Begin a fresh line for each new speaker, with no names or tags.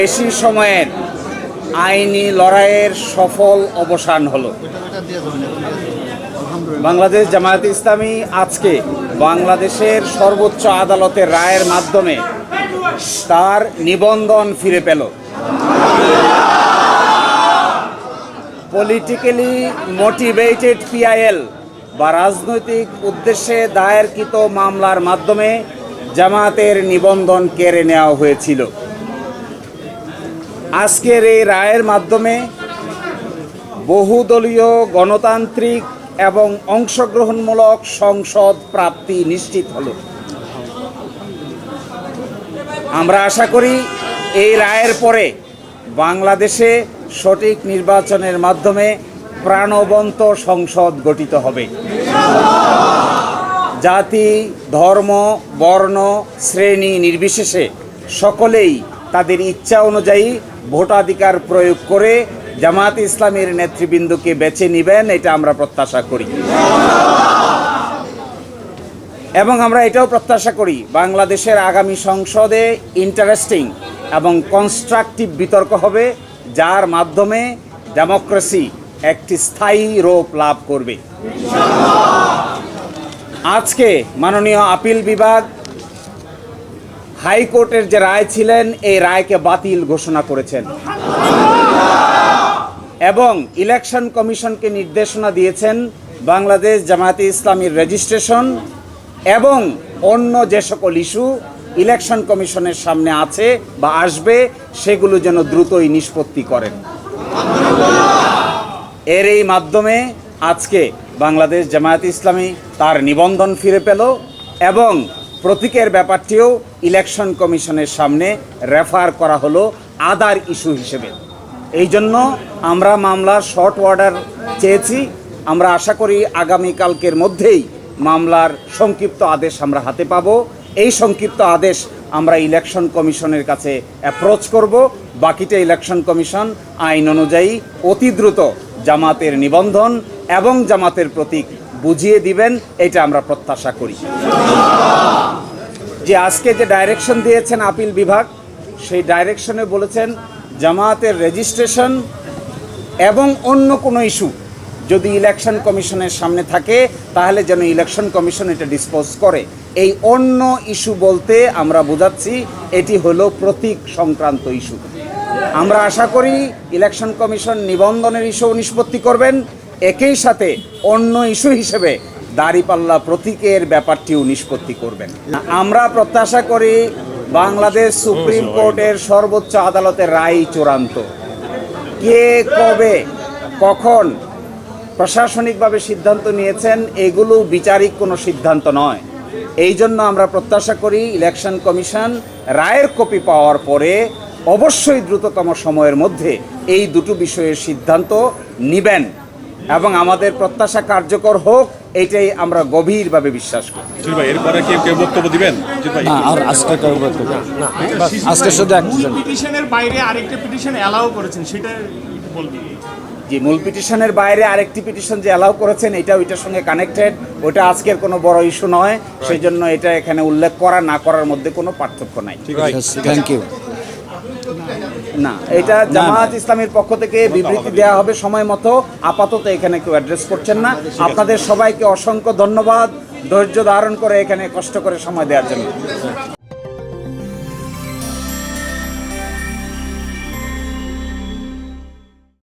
বেশি সময়ের আইনি লড়াইয়ের সফল অবসান হলো। বাংলাদেশ জামায়াতে ইসলামী আজকে বাংলাদেশের সর্বোচ্চ আদালতের রায়ের মাধ্যমে তার নিবন্ধন ফিরে পেল। পলিটিক্যালি মোটিভেটেড পিআইএল বা রাজনৈতিক উদ্দেশ্যে দায়েরকৃত মামলার মাধ্যমে জামায়াতের নিবন্ধন কেড়ে নেওয়া হয়েছিল। আজকের এই রায়ের মাধ্যমে বহুদলীয় গণতান্ত্রিক এবং অংশগ্রহণমূলক সংসদ প্রাপ্তি নিশ্চিত হলো। আমরা আশা করি এই রায়ের পরে বাংলাদেশে সঠিক নির্বাচনের মাধ্যমে প্রাণবন্ত সংসদ গঠিত হবে। জাতি, ধর্ম, বর্ণ, শ্রেণী নির্বিশেষে সকলেই তাদের ইচ্ছা অনুযায়ী ভোটাধিকার প্রয়োগ করে জামায়াত ইসলামীর নেতৃবৃন্দকে বেছে নেবেন, এটা আমরা প্রত্যাশা করি। এবং আমরা এটাও প্রত্যাশা করি বাংলাদেশের আগামী সংসদে ইন্টারেস্টিং এবং কনস্ট্রাকটিভ বিতর্ক হবে, যার মাধ্যমে ডেমোক্রেসি একটি স্থায়ী রূপ লাভ করবে। আজকে মাননীয় আপিল বিভাগ হাইকোর্টের যে রায় ছিলেন এই রায়কে বাতিল ঘোষণা করেছেন এবং ইলেকশন কমিশনকে নির্দেশনা দিয়েছেন বাংলাদেশ জামায়াতে ইসলামীর রেজিস্ট্রেশন এবং অন্য যে সকল ইস্যু ইলেকশন কমিশনের সামনে আছে বা আসবে সেগুলো যেন দ্রুতই নিষ্পত্তি করেন। এর এই মাধ্যমে আজকে বাংলাদেশ জামায়াতে ইসলামী তার নিবন্ধন ফিরে পেল এবং প্রতীকের ব্যাপারটিও ইলেকশন কমিশনের সামনে রেফার করা হলো আদার ইস্যু হিসেবে। এই জন্য আমরা মামলার শর্ট অর্ডার চেয়েছি। আমরা আশা করি আগামীকালকের মধ্যেই মামলার সংক্ষিপ্ত আদেশ আমরা হাতে পাব। এই সংক্ষিপ্ত আদেশ আমরা ইলেকশন কমিশনের কাছে অ্যাপ্রোচ করব। বাকিটা ইলেকশন কমিশন আইন অনুযায়ী অতি দ্রুত জামাতের নিবন্ধন এবং জামাতের প্রতীক বুঝিয়ে দিবেন, এটা আমরা প্রত্যাশা করি। যে আজকে যে ডাইরেকশন দিয়েছেন আপিল বিভাগ, সেই ডাইরেকশনে বলেছেন জামাতের রেজিস্ট্রেশন এবং অন্য কোনো ইস্যু যদি ইলেকশন কমিশনের সামনে থাকে তাহলে যেন ইলেকশন কমিশন এটা ডিসপোজ করে। এই অন্য ইস্যু বলতে আমরা বোঝাচ্ছি এটি হলো প্রতীক সংক্রান্ত ইস্যু। আমরা আশা করি ইলেকশন কমিশন নিবন্ধনের ইস্যু নিষ্পত্তি করবেন, একই সাথে অন্য ইস্যু হিসেবে দাঁড়িপাল্লা প্রতীকের ব্যাপারটিও নিষ্পত্তি করবেন। আমরা প্রত্যাশা করি বাংলাদেশ সুপ্রিম কোর্টের সর্বোচ্চ আদালতের রায় চূড়ান্ত। কে কবে কখন প্রশাসনিকভাবে সিদ্ধান্ত নিয়েছেন এগুলো বিচারিক কোনো সিদ্ধান্ত নয়। এই জন্য আমরা প্রত্যাশা করি ইলেকশন কমিশন রায়ের কপি পাওয়ার পরে অবশ্যই দ্রুততম সময়ের মধ্যে এই দুটো বিষয়ের সিদ্ধান্ত নেবেন এবং আমাদের প্রত্যাশা কার্যকর হোক, এইটাই আমরা গভীরভাবে বিশ্বাস করি।
এরপরে কেউ বক্তব্য দিবেন?
পিটিশনের বাইরে আরেকটা পিটিশন অ্যালাউ করেছেন, সেটা বলবেন?
যে মূল পিটিশনের বাইরে আরেকটি পিটিশন যে অ্যালাউ করেছেন এটা ওইটার সঙ্গে কানেক্টেড, ওটা আজকের কোনো বড় ইস্যু নয়, সেই জন্য এটা এখানে উল্লেখ করা না করার মধ্যে কোনো পার্থক্য নাই।
Thank you.
না, এটা জামায়াত ইসলামীর পক্ষ থেকে বিবৃতি দেওয়া হবে সময় মতো। আপাতত এখানে কেউ অ্যাড্রেস করছেন না। আপনাদের সবাইকে অসংখ্য ধন্যবাদ ধৈর্য ধারণ করে এখানে কষ্ট করে সময় দেওয়ার জন্য।